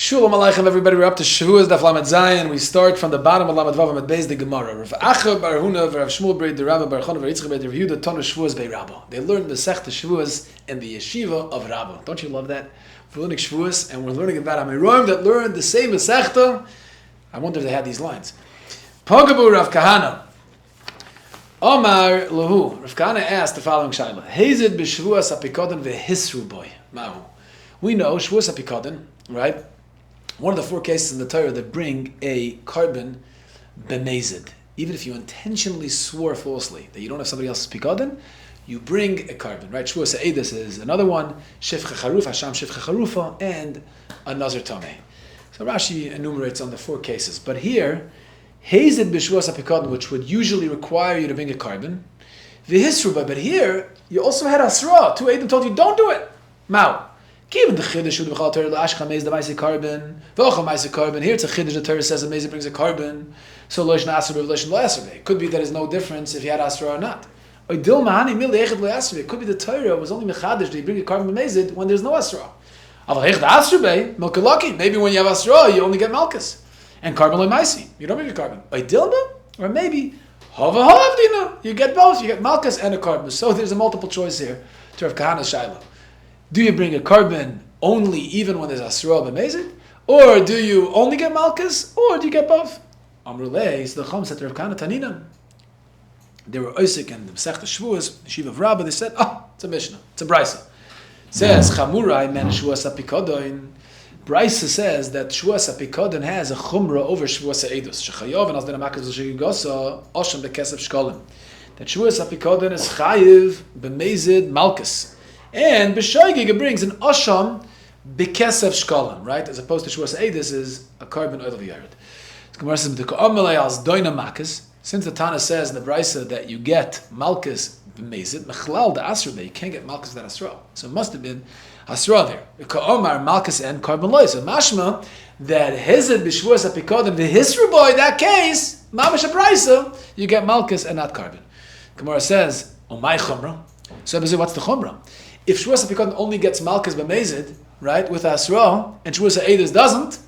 Shalom Aleichem, everybody. We're up to Shevuos Daf Lamed Zayin. We start from the bottom of Lamed Vav Lamed Beis, the Gemara. Rav Acha bar Huna, Rav Shmuel Brei, the Rabbi bar Chana, Rav Yitzchak Brei, Rav Yehuda Tanu Shevuos Bei Rabba. They learned the Sechta Shevuos in the yeshiva of Rabba. Don't you love that? We're learning Shevuos, and we're learning about Amiroim that learned the same Sechta. I wonder if they had these lines. Pogabu Rav Kahana. Omar Lahu. Rav Kahana asked the following shaila: Hazed b'Shevuos Apikodan vehisru boy. Mahu. We know Shevuos Apikodan, right? One of the four cases in the Torah that bring a carbon b'mezid. Even if you intentionally swore falsely that you don't have somebody else's pikadon, you bring a carbon, right? Shevuos ha'edus is another one. Shifcha charuf, Hasham shifcha charufa, and a nazar tameh. So Rashi enumerates on the four cases. But here, hazed b'Shevuos ha'pikadon, which would usually require you to bring a carbon, v'hisruba. But here, you also had asra. Two Eidim told you, don't do it. Mao. Given the chiddush of the Torah, l'ashcha meiz the ma'aseh carbon, v'ocha ma'aseh carbon. Here it's a chiddush. The Torah says that meiz brings a carbon, so loish na'aseh loish lo'aseh. It could be that there's no difference if you had asra or not. It could be the Torah was only mechadish that you bring a carbon b'mezid when there's no asra. Maybe when you have asra, you only get malchus and carbon l'maisi. You don't bring a carbon. Or maybe you get both. You get malchus and a carbon. So there's a multiple choice here to Rav Kahana's shaila. Do you bring a carbon only even when there's asra b'mezid? Or do you only get malchus? Or do you get both? Amrulei is the chum said to Rav Kahana Tanina. They were Oisik and the Masechta Shevuos, the Shiva of Rabba. They said, it's a Mishnah, it's a Brisa. It says, Chamurai men Shevuos HaPikodon. Brisa says that Shevuos HaPikodon has a chumra over Shevuos HaEdus. Shechayov and Azdena Makas V'Shegigosa, Osham B'Kesef Shkolim. That Shevuos HaPikodon is Chayiv B'Mezid Malchus. And B'Shoigig it brings an Osham B'Kesef Shkolim, right? As opposed to Shevuos HaEdus is a carbon oil of Yared. The Gemara says, Doina Makas. Since the Tana says in the Brisa that you get Malchus b'mezid, Mechlal the Asra, you can't get Malchus without Asra. So it must have been Asra there. Ka'omar Malchus and carbon loy. So mashma that Hezed b'Shevuos HaPikodon the Hisru boy, that case, Mamash a Brisa, you get Malchus and not carbon. Gemara says, my Chumrah. So what's the Chumrah? If Shevuos HaPikodon only gets Malchus b'mezid, right, with Asra, and Shevuos HaEdus doesn't,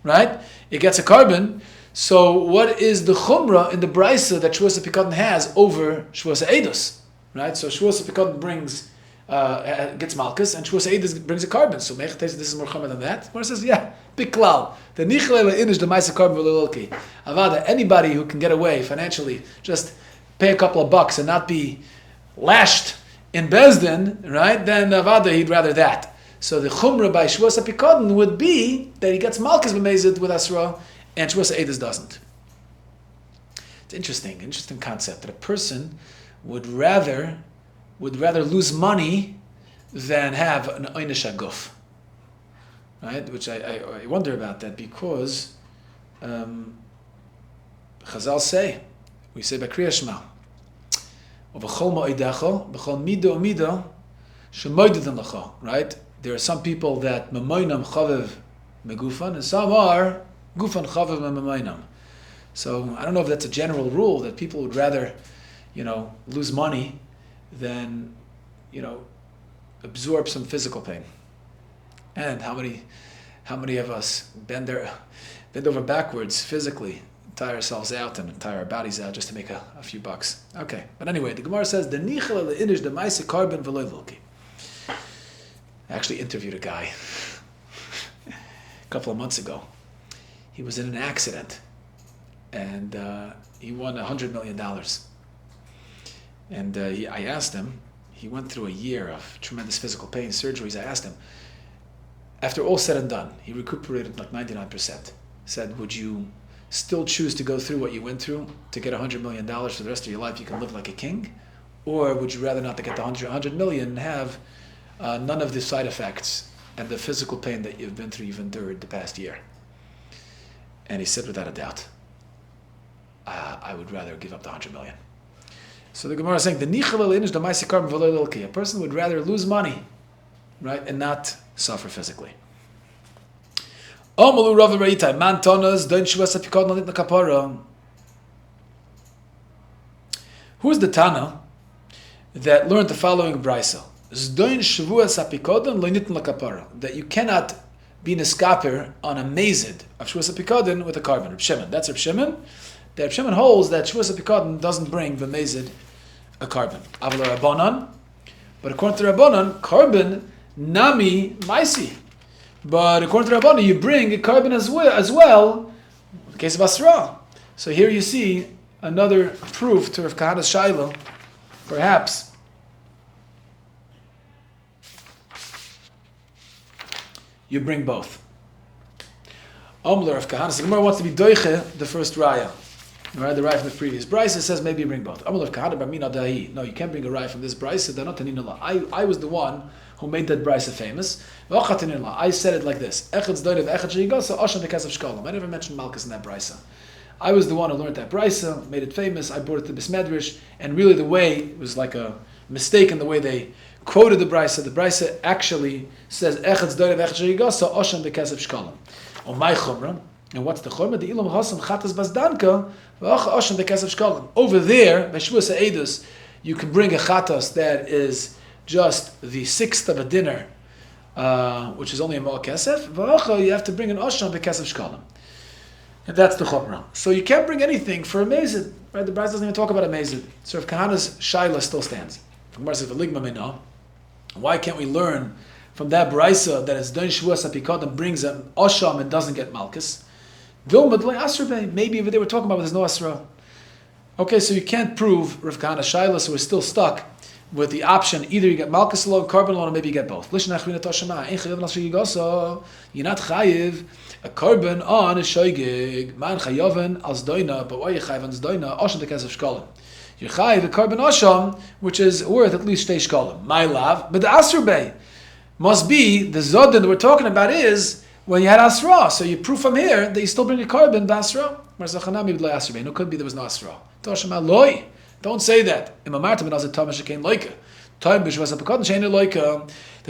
right, it gets a carbon. So what is the chumrah in the brisa that Shevuos HaPikodon has over Shevuos HaEdus, right? So Shevuos HaPikodon brings gets malchus, and Shevuos HaEdus brings a carbon. So Meichel this is more chumrah than that. Gemara says, yeah, big klal. The nichlei leinish the ma'aseh carbon v'lelilki. Avada, anybody who can get away financially, just pay a couple of bucks and not be lashed in Bezdin, right? Then avada, he'd rather that. So the chumrah by Shevuos HaPikodon would be that he gets malchus b'mezid with asra, and Shevuos HaEdus doesn't. It's interesting concept that a person would rather lose money than have an oynish aguf, right? Which I wonder about that because Chazal say, we say by Kriya Shema, v'chol ma'idecha, v'chol mido mido, shemoidedan lecha, right? There are some people that memoinam chavev megufan, and some are Gufan chavav memainam. So I don't know if that's a general rule that people would rather, lose money than, absorb some physical pain. And how many of us bend over backwards physically, tire ourselves out and tire our bodies out just to make a few bucks. Okay, but anyway, the Gemara says the nichel leinish the ma'aseh carbon v'loy. I actually interviewed a guy a couple of months ago. He was in an accident, and he won $100 million. And I asked him, he went through a year of tremendous physical pain, surgeries. I asked him, after all said and done, he recuperated like 99%. Said, would you still choose to go through what you went through to get $100 million for the rest of your life? You can live like a king? Or would you rather not to get the $100 million and have none of the side effects and the physical pain that you've endured the past year? And he said, without a doubt, I would rather give up the $100 million. So the Gemara is saying, the nichel leinish the ma'aseh carbon v'loy lilki. A person would rather lose money, right, and not suffer physically. Omalu Rav Reitai man tonas don Shevuos HaPikodon nit nakapara. Who is the Tana that learned the following brisa? Zdon Shevuos HaPikodon lo nitn lakapara. That you cannot be niskaper on a mazid of Shevuos HaPikadon with a carbon. Reb Shimon. That's Reb Shimon. The Reb Shimon holds that Shevuos HaPikadon doesn't bring the mazid a carbon. Aval Rabbanan. But according to Rabbanan, carbon nami maisi. But according to Rabbanan, you bring a carbon as well in the case of Asra. So here you see another proof to Rav Kahana's Shaila, perhaps. You bring both. Omler Rav Kahana, so the Gemara wants to be doiche the first raya. Right, the raya from the previous brisa says maybe you bring both. Omler Rav Kahana b'mina dahi. No, you can't bring a raya from this brisa. They're not tanin la. I was the one who made that brisa famous. I said it like this: Echad zdoinev echad sheigasa oshan b'kasav shkolam. I never mentioned Malkus in that brisa. I was the one who learned that brisa, made it famous. I brought it to Bismedrish, and really the way it was like a mistake in the way they quoted the brisa. The brisa actually says echad zdoinev echad sheigasa oshan b'kasav shkolam. Oh my chumrah. And what's the chumrah? The ilam hasam chatas bazdanka v'acha oshan b'kasav shkolam. Over there, by Shevuos HaEidus, you can bring a chatas that is just the sixth of a dinner, which is only a ma'al kesef. V'acha, you have to bring an oshan b'kasav shkolam. And that's the chumrah. So you can't bring anything for a mazid. Right? The Brisa doesn't even talk about a mazid. So if Kahana's shaila still stands. Why can't we learn from that Brisa that it's done Shevuos HaPikadon brings an osham and doesn't get malchus? Maybe if they were talking about there's no asra. Okay, so you can't prove Rav Kahana's shaila, so we're still stuck with the option either you get malchus alone, carbon alone, or maybe you get both. You're not chayiv a carbon on a shoygig. Man chayaven als doina, but why you chayiv on doina? Osham the kesef shkolim. You chayiv a carbon osham, which is worth at least 2 shkolim. My love, but the asra must be the zodin that we're talking about is when you had asra. So you prove from here that you still bring a carbon basra. No, could be there was no asra. Don't say that. The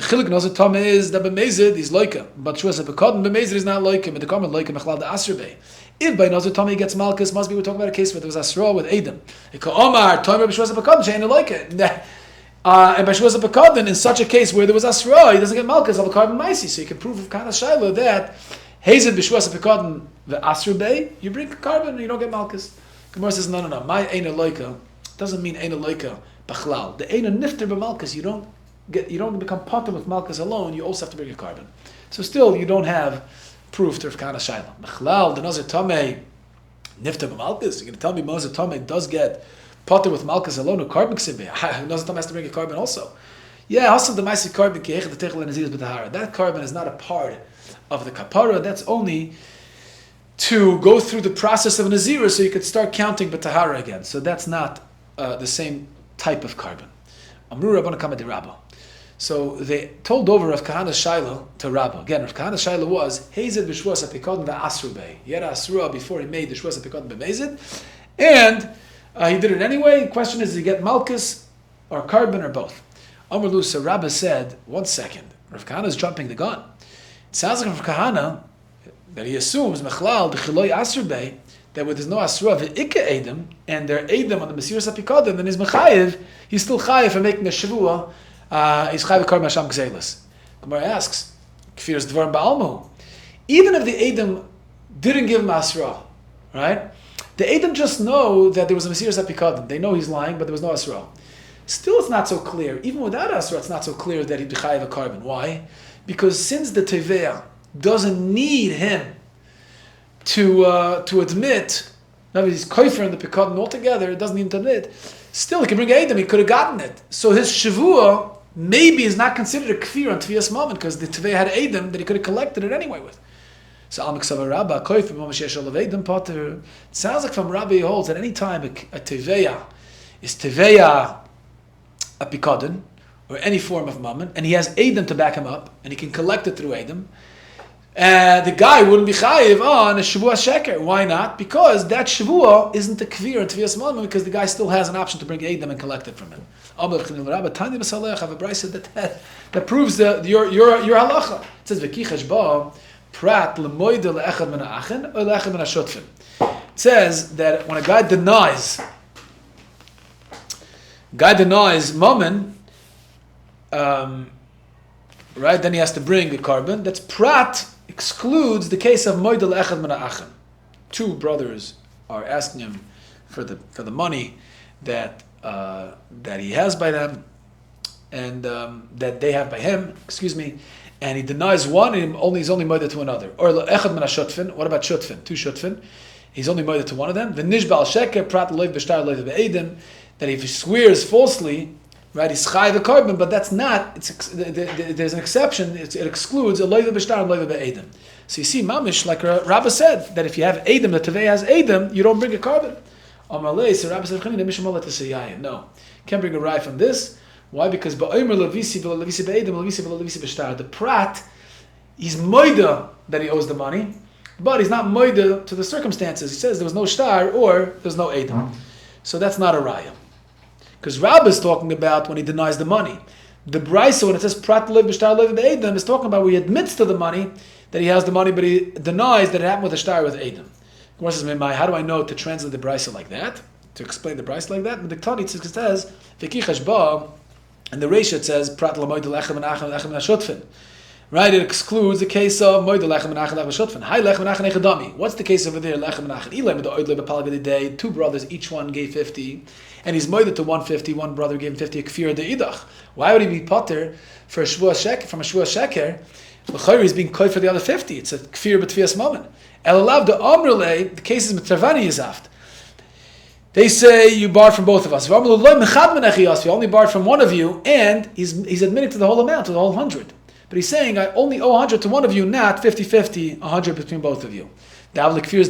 chilik nazar tama is that b'mezid is loika, but Shevuos HaPikadon b'mezid is not loika. But the carbon loika mechlal the asra. If by nazar tama he gets malchus, must be we're talking about a case where there was asra with Adam. Omar tama b'Shevuos HaPikadon she'ein loika. And by Shevuos HaPikadon, in such a case where there was asra, he doesn't get malchus of a carbon maisi. So you can prove of Kahana Shaila that hazed b'Shevuos HaPikadon the asra bay, you bring carbon and you don't get malchus. Gemara says no. My eina loika doesn't mean eina loika b'chlal. The eina nifter b'malchus, you don't become potter with malchus alone. You also have to bring a carbon. So still, you don't have proof to Rav Kahana Shaila. B'chlal the nazar tamei nifter b'malchus. You're going to tell me nazar tamei does get potter with malchus alone, or carbon ksibe. Nazar tamei has to bring a carbon also. Yeah, also the maisi carbon kiech the techel and azilus b'tahara. That carbon is not a part of the kapara. That's only to go through the process of nazira, so you could start counting b'tahara again. So that's not the same type of carbon. Amru Rabbana Kama de Rabba. So they told over Rav Kahana's Shaila to Rabba. Again, Rav Kahana's Shaila was Hazed b'Shvuos HaPikadon v'Asru Bey. He had Asra before he made the Shvuos HaPikadon b'Mezid, and he did it anyway. The question is, did he get Malchus or carbon or both? Amr Lu, so Rabba said, 1 second, Rav Kahana's jumping the gun. It sounds like Rav Kahana that he assumes Mechlal b'Chiloi Asru Bey, that where there's no asra v'ikka edem, and they're edem on the Mesiras HaPikadon, then he's mechayiv, he's still chayiv for making a shavua, he's chayiv kar masham gzeilas. Gemara asks, kfiras dvarim ba'almu, even if the edem didn't give him asra, right? The edem just know that there was a Mesiras HaPikadon. They know he's lying, but there was no asra. Still, it's not so clear. Even without asra, it's not so clear that he'd be chayiv a carbon. Why? Because since the teveah doesn't need him to admit, now he's koifer in the pikadon altogether, it doesn't need to admit, still he can bring Adam, he could have gotten it. So his shavua maybe is not considered a kfir on Tviyas moment, because the Tvei had Adam that he could have collected it anyway with. So Al Miksava Rabba, koifer Mamashesh Olav Adam Potter. It sounds like from Rabbi holds at any time a Teveya is Teveya a pikadon, or any form of mammon, and he has Adam to back him up, and he can collect it through Adam. The guy wouldn't be chayiv on a Shevuos sheker. Why not? Because that Shevuah isn't a kvir in Tviyas Malma, because the guy still has an option to bring Adam and collect it from him. I have a brisa that proves your halacha. It says v'kichash ba prat lemoide leechad min ha'achin or leechad min ha'shotfin. It says that when a guy denies mammon, right, then he has to bring a carbon. That's prat excludes the case of moidel echad min ha'achim. Two brothers are asking him for the money that he has by them, and that they have by him. And he denies one, and he's only moidel to another. Or echad min ha'shutfin. What about shutfin? Two shutfin. He's only moidel to one of them. The nishbal sheker prat loiv b'shtar loiv be'edim. That if he swears falsly, right, he's chayiv a carbon, but that's not. There's an exception. It excludes a loiv b'shtar and loiv be'edim. So you see, mamish, like Rabbi said, that if you have edim, the tevei has edim, you don't bring a carbon. Amalei, so Rabbi said, no, can't bring a rye from this. Why? Because ba'omer levisi be'edim, levisi b'shtar. The prat, he's moida that he owes the money, but he's not moida to the circumstances. He says there was no shtar or there's no edim. So that's not a raya. Because Rabbi is talking about when he denies the money. The Brisa, when it says prat lev b'shtar lev be'edim, is talking about where he admits to the money, that he has the money, but he denies that it happened with a shtar with edim. Gemara says, how do I know to translate the Brisa like that? To explain the Brisa like that? And the Tani says, v'kichash ba, and the Reisha it says, prat l'moid lechem and achem ashutfin. Right, it excludes the case of moed lechem and achem ashutfin. Hi lechem and achem echadami. What's the case over there? Lechem and achem. Ilem the oid lebepalga day. Two brothers, each one gave 50, and he's moed to 150. One brother gave him 50. Kfir de idach. Why would he be potter for a Shevuos sheker? From a Shevuos sheker, l'chayri is being koy for the other 50. It's a kfir b'tfias moment. Elalav the amrle. The case is mitzavani yizaft. They say you borrowed from both of us. We only borrowed from one of you, and he's admitting to the whole amount, to the whole 100. But he's saying, I only owe 100 to one of you, not 50-50, 100 between both of you. So that's only kfir's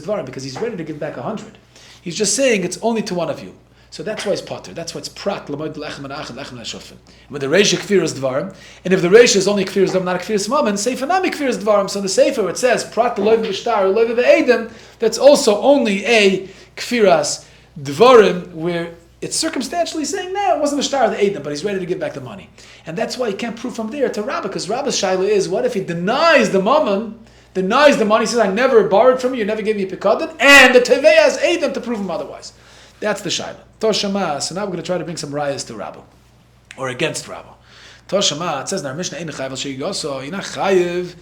dvarim, because he's ready to give back 100. He's just saying it's only to one of you. So that's why it's potter. That's why it's prat, l'moed lechem and achem, lechem l'shofim. When the reisha kfir's dvarim, and if the reisha is only kfir's dvarim, not a kfir's mammon, sefer nami kfir's dvarim. So in the sefer it says, prat l'loiv v'shtar, l'loiv v'edim, that's also only a kfiras dvarim, where it's circumstantially saying, no, it wasn't a shtar of the Eidim, but he's ready to give back the money. And that's why he can't prove from there to Rabbah, because Rabbah's shaila is, what if he denies the mammon, denies the money, says, I never borrowed from you, you never gave me a pikadon, and the Tevei has Eidim to prove him otherwise. That's the shaila. Toshama, so now we're going to try to bring some rayas to Rabbah, or against Rabbah. Toshama, it says in our Mishnah, Ein chayiv al sheyigoso, you're not chayiv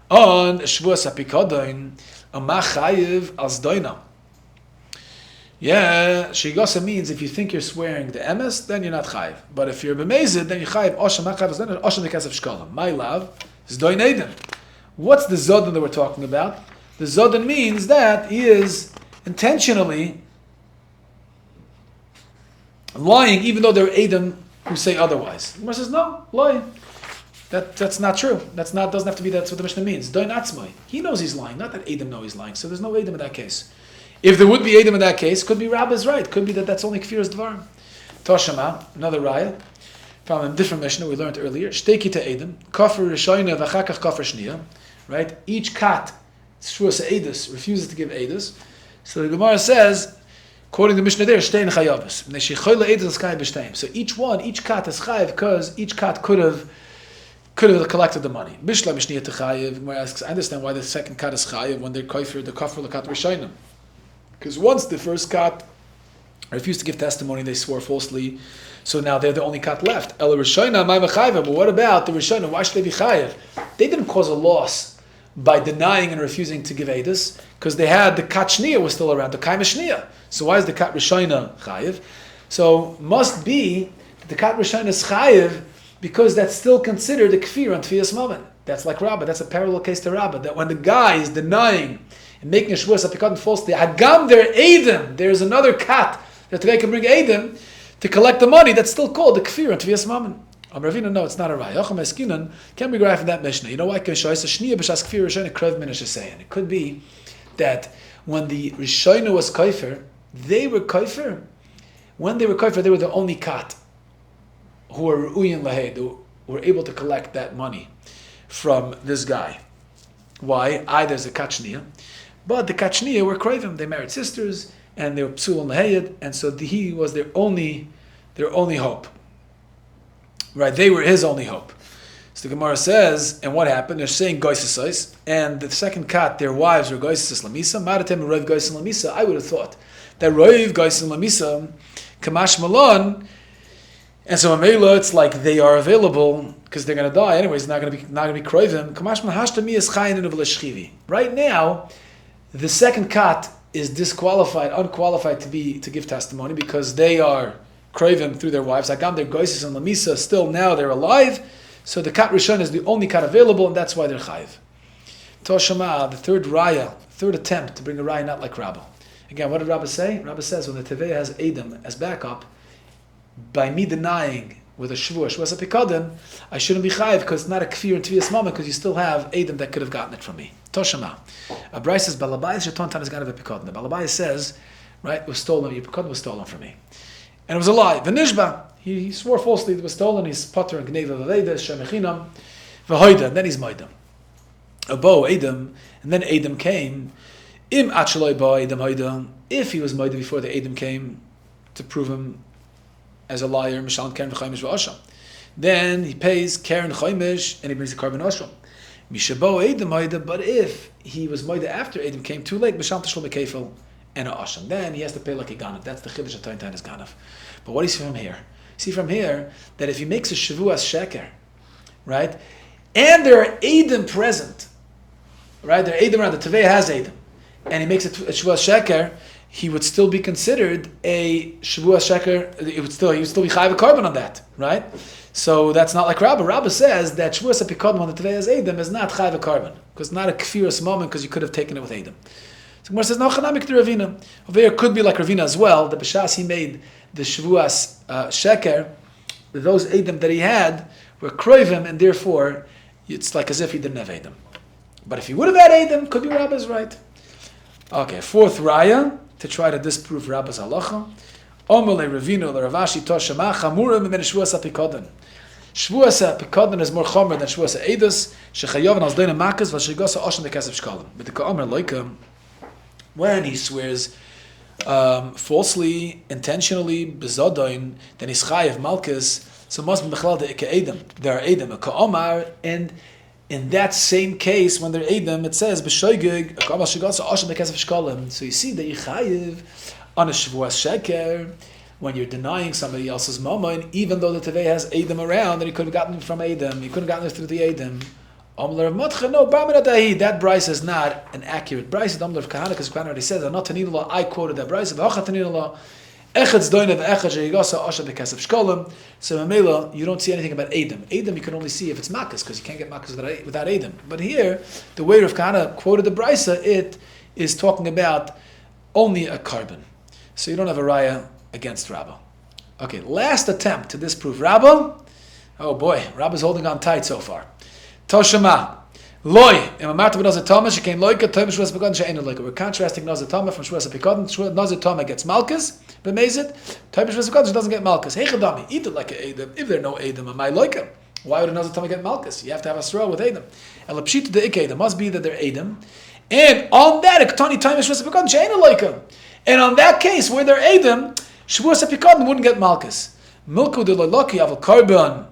on Shevuos HaPikadon, ama chayiv al zdoina. Yeah, shigasa means if you think you're swearing the emes, then you're not chayiv. But if you're b'mezid, then you're chayiv. Oshem ha'chayiv, oshem the kesef shkolam. My love is doin eden. What's the zodan that we're talking about? The zodan means that he is intentionally lying, even though there are edom who say otherwise. The Gemara says no, lying. That's not true. Doesn't have to be that's what the Mishnah means. Doin atzmai. He knows he's lying, not that edom know he's lying. So there's no edom in that case. If there would be Edom in that case, could be Rabbah's right. Could be that's only Kfir's Dvarim. Toshama, another raya, from a different Mishnah we learned earlier. Shteki to Edom, Kafir Rishoyna v'chakach Kafir Shniya. Right? Each kat, Shevuos Edus, refuses to give Edus. So the Gemara says, quoting the Mishnah there, Shtein Chayavus. So each kat is chayiv because each kat could have collected the money. Bishla Mishniyah to chayiv. Gemara asks, I understand why the second kat is chayiv when they're kafir, the Kafir l'kat Rishoyna. Because once the first kat refused to give testimony, they swore falsely, so now they're the only kat left. El Rishoyna, but what about the Rishoyna? Why should they be chayiv? They didn't cause a loss by denying and refusing to give edus, because they had the kat shniya was still around, the kaima shniya. So why is the kat Rishoyna chayiv? So must be that the kat Rishoyna is chayiv because that's still considered a kfir on tfiyas moment. That's like Rabbah. That's a parallel case to Rabbah. That when the guy is denying and making a Shevuos HaPikadon falsely, Hagam der Eidim, there's another kat that the guy can bring Eidim to collect the money, that's still called the Kfir and Tviyas Mammon. Ravina, no, it's not a Raya. Yocham Eskinan can't be grasped in that Mishnah. You know why? It could be that when the Rishoyna was Kaifer, they were Kaifer. When they were Kaifer, they were the only kat who were Ru'uyin Lahed, who were able to collect that money from this guy. Why? There's a kat Shniya. But the Kachniya were Kravim, they married sisters, and they were Psul and Lahayed, and so he was their only hope. Right, they were his only hope. So the Gemara says, and what happened? They're saying Goisesais, and the second kat, their wives were Goises Lamisa, Maratem and Roiv Goises Lamisa. I would have thought that Roiv Goises Lamisa, Kamash Malon, And so Amela, it's like they are available because they're going to die anyways. It's not going to be kroivim. Right now, the second kat is disqualified, unqualified to give testimony because they are kroivim through their wives. Agam their goises and lamisa still now they're alive. So the kat rishon is the only kat available, and that's why they're chayiv. Toshama, the third raya, third attempt to bring a raya not like Rabbah. Again, what did Rabbah say? Rabbah says when the Tevei has Edom as backup, by me denying with a Shevuos apikadon, I shouldn't be chayiv because it's not a kfir and tviyas mama because you still have Edom that could have gotten it from me. Toshama. A Bryce says, Balabayas Shaton Tan is going to have a pikadon. The Balabayas says, right, it was stolen, your pikadon was stolen from me. And it was a lie. V'nishba, he swore falsely it was stolen, he's potter and gneva v'veda, shemechinam, v'hoida, and then he's moidam. Abo Edom, and then Edom came. Im achaloi ba Edom hoida, if he was moidam before the Edom came to prove him as a liar, Mishal Karen Chaimish v'Asham. Then he pays Karen Chaimish and he brings the carbon Asham. Mishabo Edom Hoida, but if he was Moida after Edom came too late, Mishal Tashul Mekefel and a Asham. Then he has to pay like a Ganav. That's the Chiddush of Tain is Ganav. But what do you see from here? See from here that if he makes a Shevuos Sheker, right, and there are Edom present, right, there are Edom around, the Tevei has Edom, and he makes a Shevuos Sheker, he would still be considered a Shevuos Sheker. He would still be chayiv a carbon on that, right? So that's not like Rabbah. Rabbah says that Shevuos apikadon on the Tevei as Edom is not chayiv a carbon because it's not a kfiras moment because you could have taken it with Edom. So Gemara says no chanamik to Ravina. Over here could be like Ravina as well. The b'shas he made the Shevuos Sheker, those Edom that he had were kroivim and therefore it's like as if he didn't have Edom. But if he would have had Edom, could be Rabbah's right. Okay, fourth raya to try to disprove Rabbah's halacha. Omele Ravinu l'Ravashi Toshama Chamurim min Shevuos apikadon. Shevuos apikadon is more chomer than Shevuos Eidos. Shechayav al Zdeina Makas v'Shegasa Oshem Bekesef Shkalim. But the Ka'omer Loika, when he swears falsely, intentionally, bezodoin, then he's chayav malchus. So must be mechlal de Edom. There are Edom a Ka'omer, and in that same case, when they're Edom, it says b'shoigig Ka'omer Shegasa Oshem Bekesef Shkalim. So you see that you chayav on a Shevuos Sheker, when you're denying somebody else's mammon, even though the Tevei has Edom around, and he could have gotten it from Edom, he could have gotten it through the Edom. No, that Bryce is not an accurate Bryce. The Amler of Kahana, because Kahana already says, I quoted that Bryce. So Mamela, you don't see anything about Edom. Edom you can only see if it's Makas, because you can't get Makas without Edom. But here, the way Rav Kahana quoted the Bryce, it is talking about only a carbon. So you don't have a raya against Rabbah. Okay, last attempt to disprove Rabbah. Oh boy, Rabbah's holding on tight so far. Toshama. Loy. We're contrasting Nazir Tama from Shevuos Apikadon. Nazir Tama gets Malchus, but Mezit. Shevuos Apikadon doesn't get Malchus. Heichadami. Eat it like an Edom. If there are no Edom, am I loika? Why would a Nazir Tama get Malchus? You have to have a straw with Edom. Elapshita de Ik Edom must be that they're Edom. And on that, a Ketani Time Shevuos Apikadon she'ena loika. And on that case, where they're Edom, Shevuos Apikadon wouldn't get Malchus. Milku de Loki of a carbon.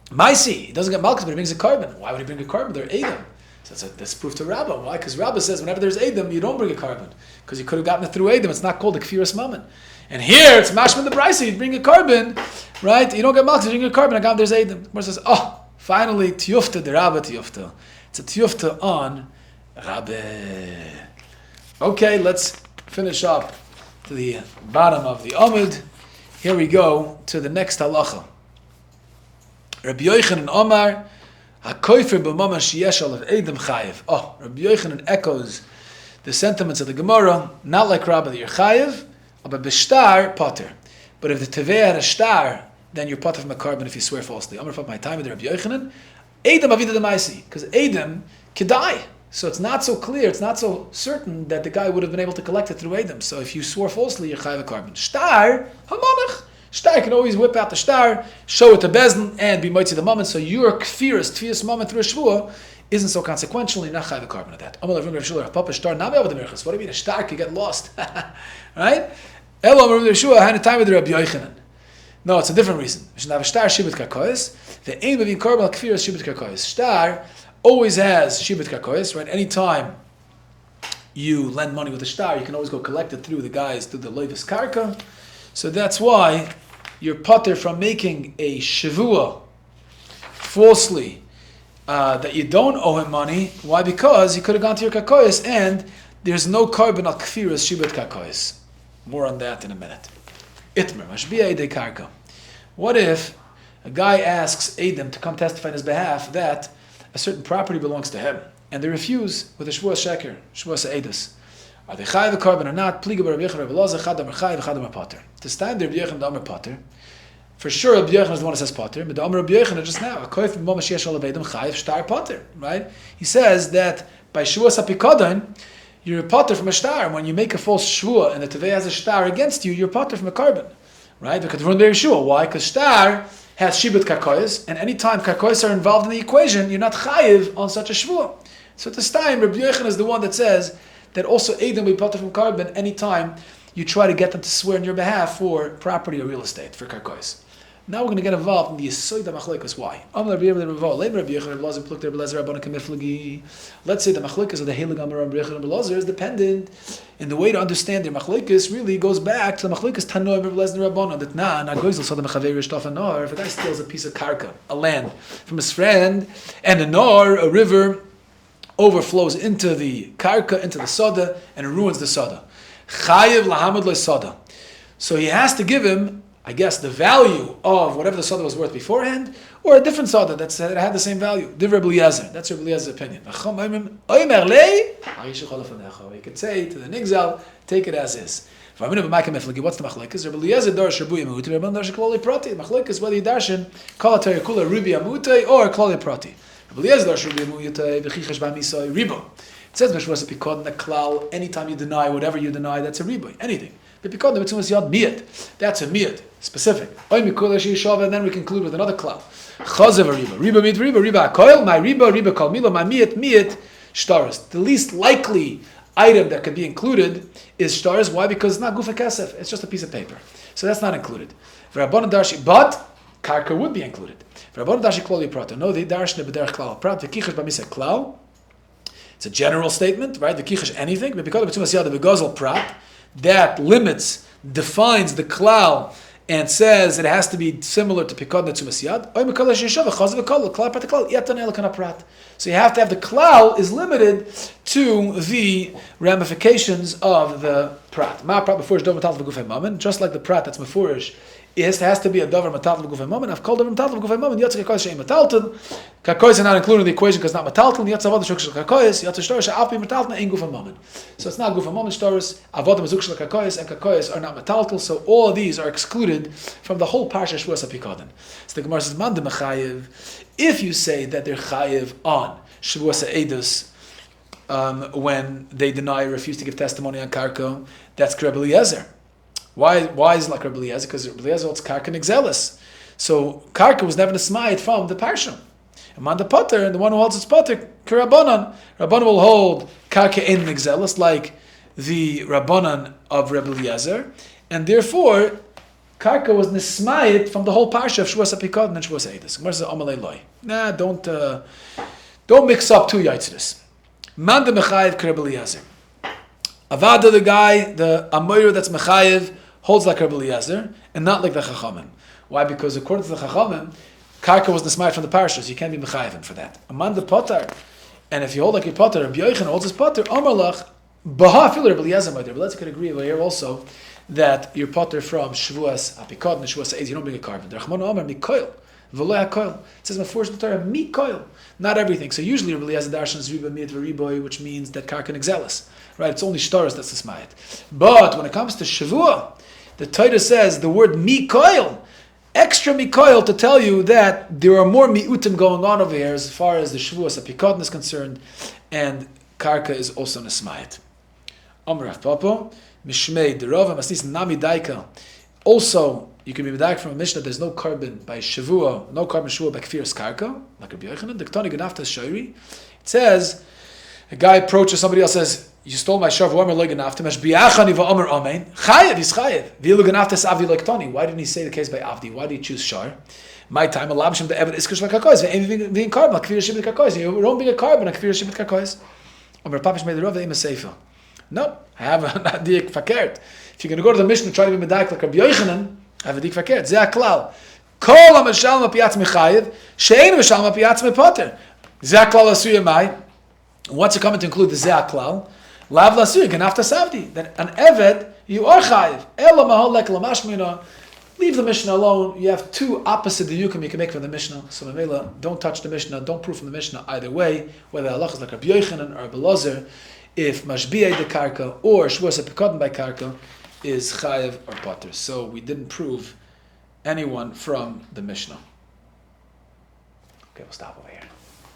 Maisi, he doesn't get Malchus, but he brings a carbon. Why would he bring a carbon? They're Edom. So that's proof to Rabbah. Why? Because Rabbah says whenever there's Edom, you don't bring a carbon. Because you could have gotten it through Edom. It's not called a kfiras moment. And here, it's mashman the Brisa. You bring a carbon, right? You don't get Malchus, you bring a carbon. Agam, there's Edom. Where says, finally, tiyufta, the Rabbah tiyufta. It's a tiyufta on Rabbah. Okay, let's finish up to the bottom of the Amud. Here we go to the next halacha. Rabbi Yochanan Omar, HaKoifer b'mama sheyeshal of Edom chayiv. Rabbi Yochanan echoes the sentiments of the Gemara, not like Rabbah that you're chayiv, but b'shtar potter. But if the Tevei had a shtar, then you're potter from a carbon if you swear falsely. Amar from my time with Rabbi Yochanan, Edom avida d'maisi, because Edom could die. So it's not so clear, it's not so certain that the guy would have been able to collect it through Edom. So if you swore falsely, you're chayiv a carbon. Shtar, hamonach. Shtar can always whip out the shtar, show it to Bezdin, and be moitzi the moment. So your kfiras, tfias moment through a shvua isn't so consequential. You're not chayiv a carbon of that. What do you mean a shtar could get lost? Right? No, it's a different reason. We should have a shtar shibut karkois. The aim of being carbon kfiras shibut karkois. Shtar always has shibut karkois. Right? Anytime you lend money with a shtar, you can always go collect it through the guys through the loivis karka. So that's why you're potter from making a Shevuah falsely that you don't owe him money. Why? Because he could have gone to your kakoyas and there's no carbon al kfiras shibut kakoyas. More on that in a minute. Itmer, mashbiya edei karka. What if a guy asks Adam to come testify on his behalf that a certain property belongs to him, and they refuse with a Shevuos sheker, Shevuos edus? Are they chayiv a carbon or not? Pliga Rabbi Yochanan Rabbi Elazar chadam chayiv chadam potter. To stand there, Rabbi Yochanan the Amar potter. For sure, Rabbi Yochanan is the one that says potter, but the Amar Rabbi Yochanan just now a koif from Mama Sheyesh Olavedim chayiv shtar potter. Right? He says that by Shevuos apikodan, you're a potter from a shtar. When you make a false shvuah and the tevei has a shtar against you, you're a potter from a carbon. Right? Because we're very sure. Why? Because shtar has shibut kakoyes, and anytime kakoyes are involved in the equation, you're not chayiv on such a shvuah. So at this time, Rabbi Yochanan is the one that says that also Adam will be potter from carbon anytime you try to get them to swear on your behalf for property or real estate, for kakoyes. Now we're going to get involved in the Yisoid HaMachlekas. Why? Let's say the Machlekas of the Heilig Amar Rabbi Yochanan Rabbi Elazar is dependent, and the way to understand their Machlekas really goes back to the Machlekas Tanoim Rabbi Elazar Rabbanon, that na goizel so the Mechaver Shtaf Nor, if a guy steals a piece of karka, a land, from his friend, and a nor, a river, overflows into the karka, into the soda, and it ruins the soda. Chayiv lahamad le soda. So he has to give him, I guess, the value of whatever the soda was worth beforehand, or a different soda that had the same value. Divrei Rabbi Eliezer. That's Rabbi Eliezer's opinion. You could say to the nigzal, take it as is. What's the machlekes? Rabbi Eliezer darash Rabbi Yamuti, Rabbi darash klali prati. Machlekes whether you darshan kol atayir kula Rabbi Yamuti or klali prati. Rabbi Eliezer darash Rabbi Yamuti v'chichash b'misay ribo. It says Meshvus Epikod Naklal. Anytime you deny whatever you deny, that's a riboy. Anything. Epikod Mitzvus Yad Miyat. That's a miyat. Specific. And then we conclude with another klal. Chazav a riba. Riba mit riba. Riba akoil. My riba kol mila. My miyat shtaris. The least likely item that could be included is shtaris. Why? Because it's not gufa kasef. It's just a piece of paper. So that's not included. But karka would be included. No, they darshan b'derech klal prat. V'kichash b'misek klal. It's a general statement, right? The kichash anything, but because of the begozel prat, that limits, defines the klal, and says it has to be similar to pikod netzumas yad. So you have to have the klal is limited to the ramifications of the prat. Ma prat before dov matal v'gufay mammon, just like the prat that's mefurish. It has to be a davar matal v'gufay mammon. I've called davar matal v'gufay mammon. Yatz kakoyes she'im matalton. Kakoyes are not included in the equation because not matalton. Yatz avodah shuk shel kakoyes. Yatz shtorish she'af be matalton ain't gufay mammon. So it's not gufay mammon shtoris. Avodah mazuk shel kakoyes and kakoyes are not matalton. So all of these are excluded from the whole parsha Shevuos HaPikodan. So the Gemara says man de mechayev. If you say that they're chayev on Shevuos HaEdus when they deny or refuse to give testimony on karka, that's Rabbi Eliezer. Why is it like Rabbi Eliezer? Because Rabbi Eliezer holds karka nigzelis. So karka was never nesmayed from the parsha. And the potter, and the one who holds its potter, Rabbanan. Rabbanan will hold karka in nigzelis like the Rabbanan of Rabbi Eliezer, and therefore karka was nesmayed from the whole parsha of Shevuos HaPikodan and Shevuos HaEdus. Gemara says amalei loy. Nah, don't mix up two yaitzeres. Man de mechayev Rabbi Eliezer. Avada, the guy, the amoyer that's mechayev, holds like Rabbi Eliezer and not like the Chachamim. Why? Because according to the Chachamim, karka was nesmayed from the parsha, so you can't be mechayev for that. Aman the potter, and if you hold like your potter, Rabbi Yochanan holds his potter, amalach, baha fil Rabbi Eliezer. But let's could agree over here also that your potter from Shevuos HaPikodan and Shevuos HaEdus, you don't bring a carbon. The Rachmana Omer mikoil. It says before the Torah, mikoil. Not everything. So usually Rabbi Eliezer darshan is riba miyat v'riboy, which means that karka nigzelis. Right? It's only shtaris that's the But when it comes to Shevuah, the Torah says the word mikoil, extra mikoil, to tell you that there are more miutim going on over here as far as the Shevuos HaPikodan is concerned, and karka is also nesmayit. Amar Rav Papa, mishmei derova masnis nami daika. Also, you can be medayik from a Mishnah. There's no carbon by Shevuah, no carbon Shevuah by kfiras karka, like Rabbi Yochanan. The Ktani Ganaftas Shairi. It says a guy approaches somebody else, says, "You stole my shav. Why am I lo ganafta? Mashbiachani va'omer amen. Chayev, he's chayev. V'yilu ganaftas avdi like Tani. Why didn't he say the case by avdi? Why did he choose shar? My time alabshim the evid iskash like kakois. Ve'em being carbon like kfiras shibit kakois. You don't being a carbon like kfiras shibit kakois. Omer papish made the rov ve'em a seifa. No, I have an idea fakert. If you're going to go to the Mishnah and try to be medayik like Rabbi Yochanan, Avadik fakert. Zeh klal. Kol ha-mishalem apiyatz mechayev, she'ein mishalem apiyatz mepoter. Zeh klal asuya mai. What's it coming to include the zeh klal? Lav lasuya ganafta savdi. That an eved, you are chayev. Ela maholek lamashmina. Leave the Mishnah alone. You have two opposite diyukim you can make from the Mishnah. So Mamela, don't touch the Mishnah, don't prove from the Mishnah either way, whether Allah is like Rabbi Yochanan or Rabbi Lozer, if mashbi'ei de karka or Shevuos pekodem by karka is chayev or potter. So we didn't prove anyone from the Mishnah. Okay, we'll stop over here.